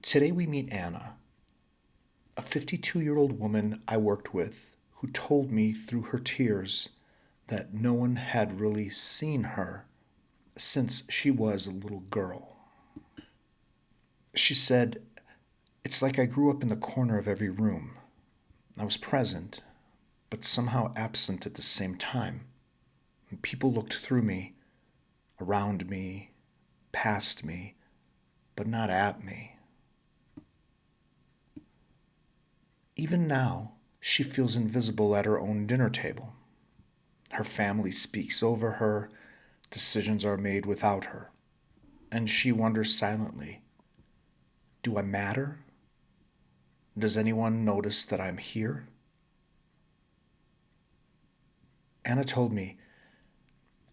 Today we meet Anna, a 52-year-old woman I worked with who told me through her tears that no one had really seen her since she was a little girl. She said, "It's like I grew up in the corner of every room. I was present, but somehow absent at the same time. People looked through me, around me, past me, but not at me." Even now, she feels invisible at her own dinner table. Her family speaks over her, decisions are made without her, and she wonders silently, do I matter? Does anyone notice that I'm here? Anna told me,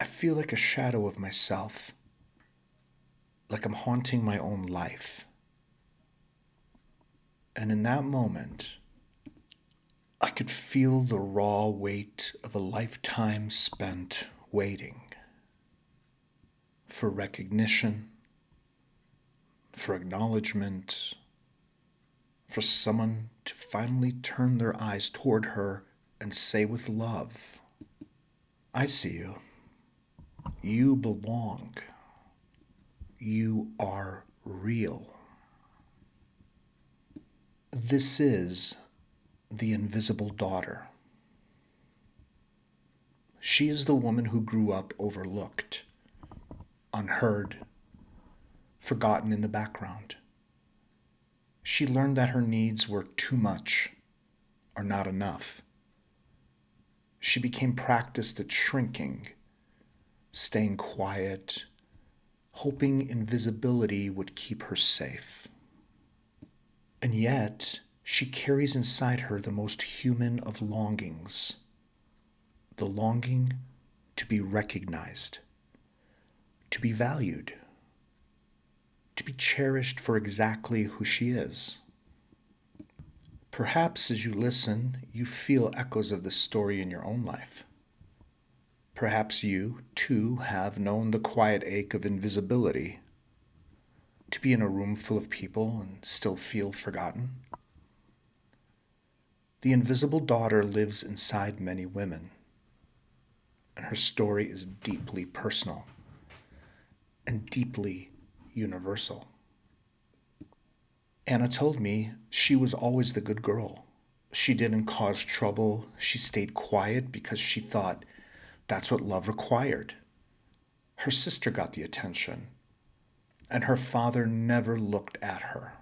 I feel like a shadow of myself, like I'm haunting my own life. And in that moment, I could feel the raw weight of a lifetime spent waiting for recognition, for acknowledgement, for someone to finally turn their eyes toward her and say with love, I see you. You belong. You are real. This is the invisible daughter. She is the woman who grew up overlooked, unheard, forgotten in the background. She learned that her needs were too much or not enough. She became practiced at shrinking, staying quiet, hoping invisibility would keep her safe. And yet, she carries inside her the most human of longings, the longing to be recognized, to be valued, to be cherished for exactly who she is. Perhaps as you listen, you feel echoes of this story in your own life. Perhaps you, too, have known the quiet ache of invisibility, to be in a room full of people and still feel forgotten. The invisible daughter lives inside many women, and her story is deeply personal and deeply universal. Anna told me she was always the good girl. She didn't cause trouble. She stayed quiet because she thought that's what love required. Her sister got the attention, and her father never looked at her.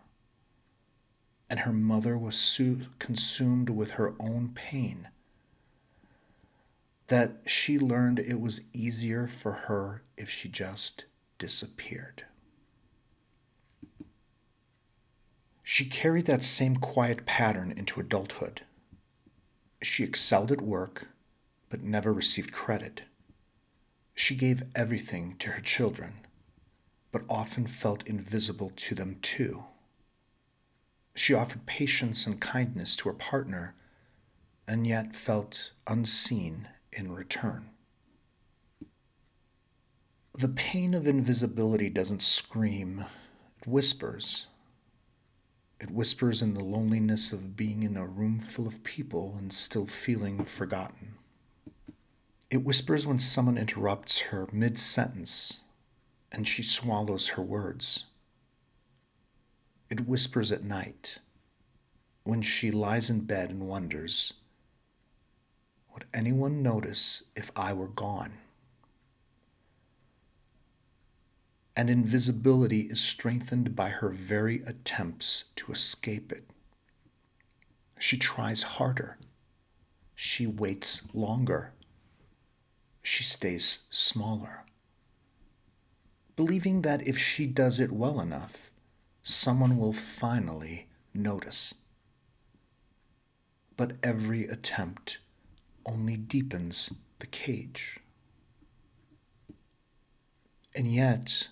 And her mother was consumed with her own pain, that she learned it was easier for her if she just disappeared. She carried that same quiet pattern into adulthood. She excelled at work, but never received credit. She gave everything to her children, but often felt invisible to them too. She offered patience and kindness to her partner, and yet felt unseen in return. The pain of invisibility doesn't scream, it whispers. It whispers in the loneliness of being in a room full of people and still feeling forgotten. It whispers when someone interrupts her mid-sentence and she swallows her words. It whispers at night when she lies in bed and wonders, would anyone notice if I were gone? And invisibility is strengthened by her very attempts to escape it. She tries harder. She waits longer. She stays smaller, believing that if she does it well enough, someone will finally notice. But every attempt only deepens the cage. And yet,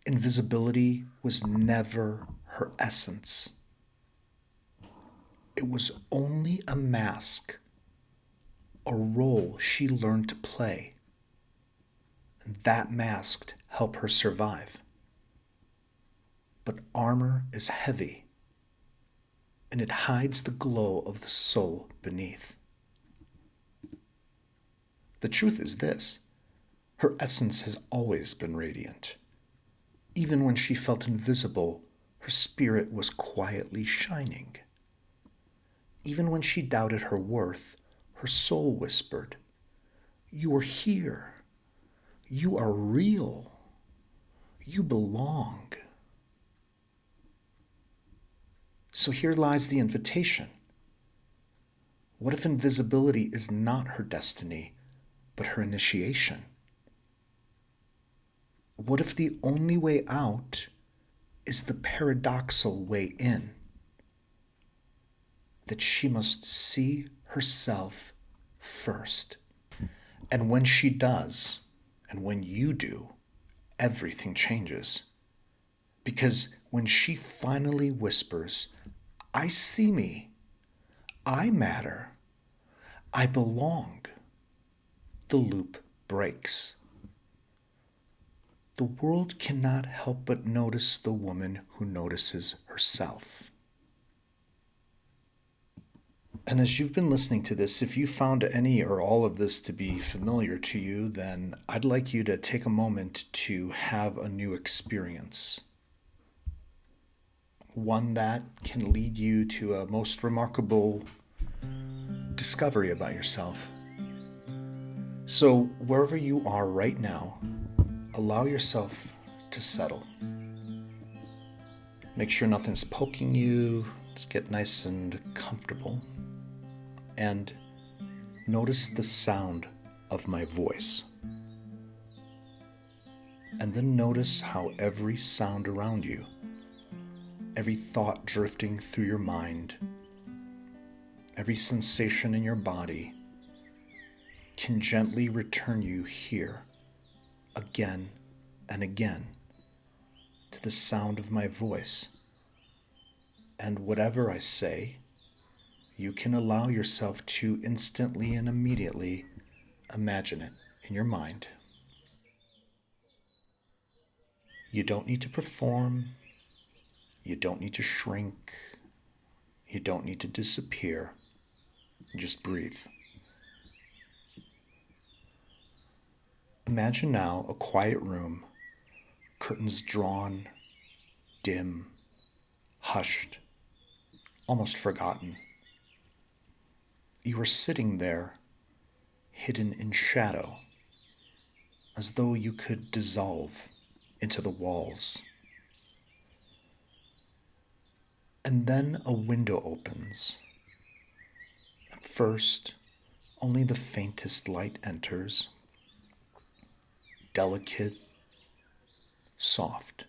invisibility was never her essence. It was only a mask, a role she learned to play. And that mask helped her survive. but armor is heavy, and it hides the glow of the soul beneath. The truth is this: her essence has always been radiant. Even when she felt invisible, her spirit was quietly shining. Even when she doubted her worth, her soul whispered, "You are here. You are real. You belong." So here lies the invitation. What if invisibility is not her destiny, but her initiation? What if the only way out is the paradoxical way in? That she must see herself first. And when she does, and when you do, everything changes. Because when she finally whispers, "I see me, I matter, I belong," the loop breaks. The world cannot help but notice the woman who notices herself. And as you've been listening to this, if you found any or all of this to be familiar to you, then I'd like you to take a moment to have a new experience. One that can lead you to a most remarkable discovery about yourself. So, wherever you are right now, allow yourself to settle. Make sure nothing's poking you. Just get nice and comfortable. And notice the sound of my voice. And then notice how every sound around you, every thought drifting through your mind, every sensation in your body can gently return you here again and again to the sound of my voice. And whatever I say, you can allow yourself to instantly and immediately imagine it in your mind. You don't need to perform. You don't need to shrink. You don't need to disappear. Just breathe. Imagine now a quiet room, curtains drawn, dim, hushed, almost forgotten. You are sitting there, hidden in shadow, as though you could dissolve into the walls. And then a window opens. At first, only the faintest light enters, delicate, soft.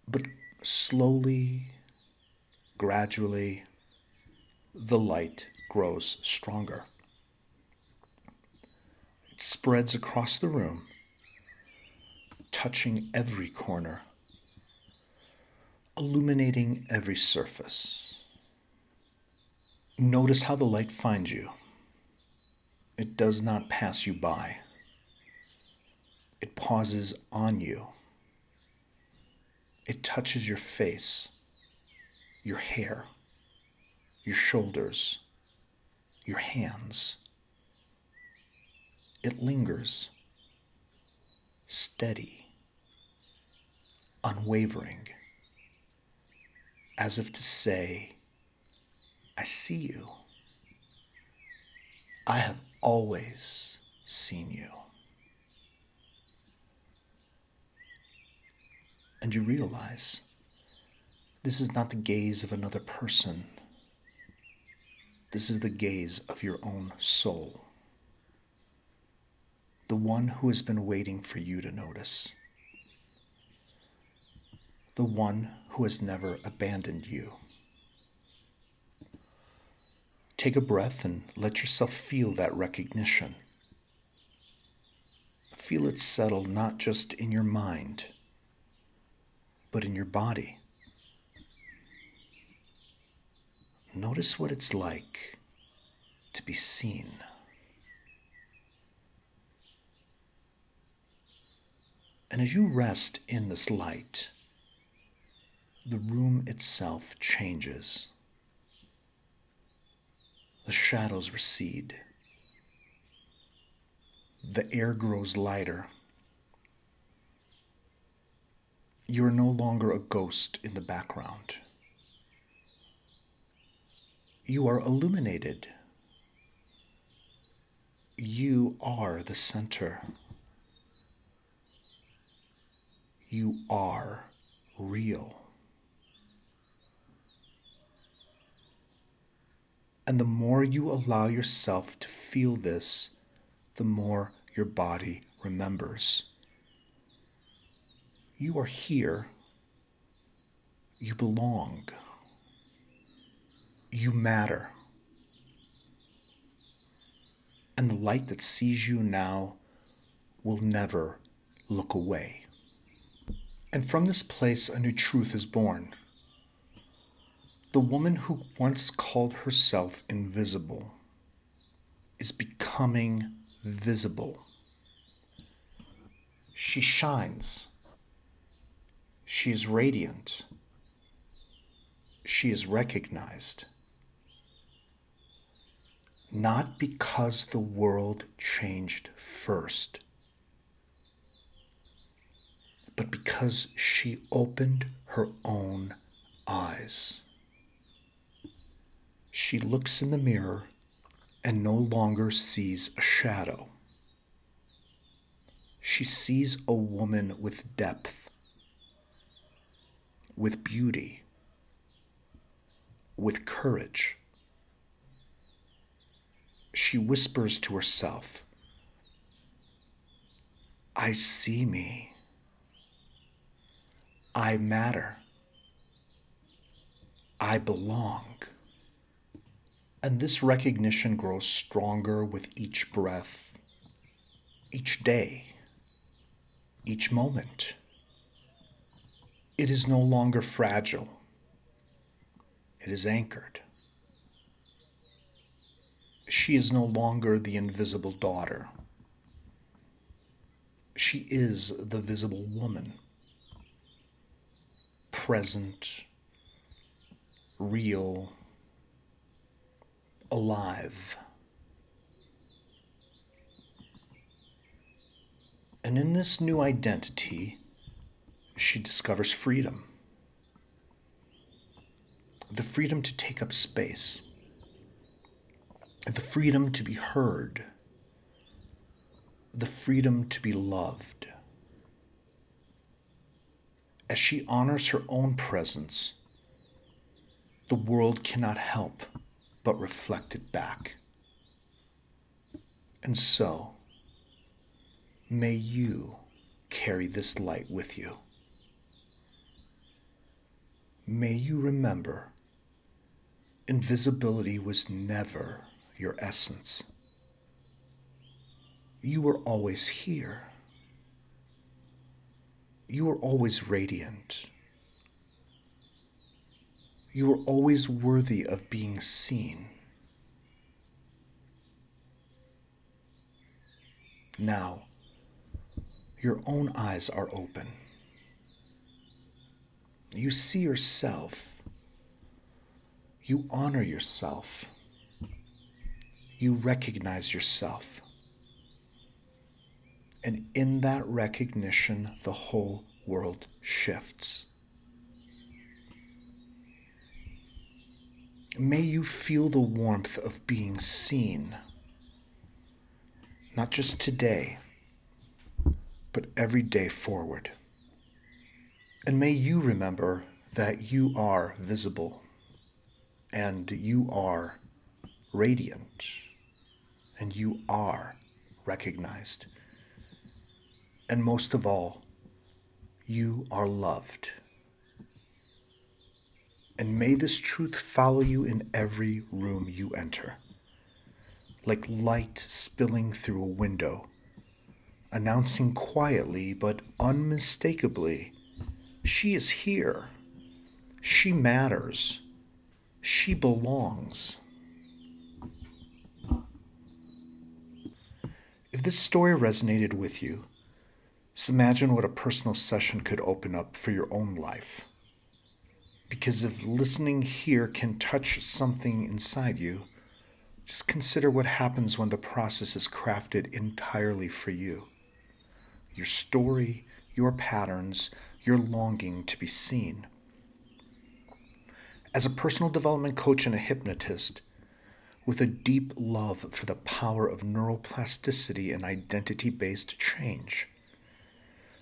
But slowly, gradually, the light grows stronger. It spreads across the room, touching every corner, illuminating every surface. Notice how the light finds you. It does not pass you by. It pauses on you. It touches your face, your hair, your shoulders, your hands. It lingers, steady, unwavering, as if to say, "I see you. I have always seen you." And you realize this is not the gaze of another person. This is the gaze of your own soul. The one who has been waiting for you to notice. The one who has never abandoned you. Take a breath and let yourself feel that recognition. Feel it settle not just in your mind, but in your body. Notice what it's like to be seen. And as you rest in this light, the room itself changes. The shadows recede. The air grows lighter. You are no longer a ghost in the background. You are illuminated. You are the center. You are real. And the more you allow yourself to feel this, the more your body remembers. You are here. You belong. You matter. And the light that sees you now will never look away. And from this place, a new truth is born. The woman who once called herself invisible is becoming visible. She shines. She is radiant. She is recognized. Not because the world changed first, but because she opened her own eyes. She looks in the mirror and no longer sees a shadow. She sees a woman with depth, with beauty, with courage. She whispers to herself, I see me. I matter. I belong. And this recognition grows stronger with each breath, each day, each moment. It is no longer fragile. It is anchored. She is no longer the invisible daughter. She is the visible woman, present, real, alive. And in this new identity, she discovers freedom. The freedom to take up space. The freedom to be heard. The freedom to be loved. As she honors her own presence, the world cannot help but reflect it back. And so, may you carry this light with you. May you remember, invisibility was never your essence. You were always here. You were always radiant. You were always worthy of being seen. Now, your own eyes are open. You see yourself. You honor yourself. You recognize yourself. And in that recognition, the whole world shifts. May you feel the warmth of being seen, not just today, but every day forward. And may you remember that you are visible, and you are radiant, and you are recognized. And most of all, you are loved. And may this truth follow you in every room you enter, like light spilling through a window, announcing quietly but unmistakably, she is here. She matters. She belongs. If this story resonated with you, just imagine what a personal session could open up for your own life. Because if listening here can touch something inside you, just consider what happens when the process is crafted entirely for you. Your story, your patterns, your longing to be seen. As a personal development coach and a hypnotist, with a deep love for the power of neuroplasticity and identity-based change,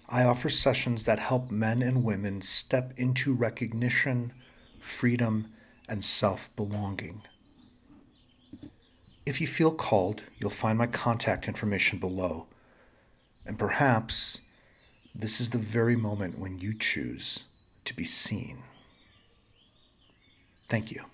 I offer sessions that help men and women step into recognition, freedom, and self-belonging. If you feel called, you'll find my contact information below. And perhaps this is the very moment when you choose to be seen. Thank you.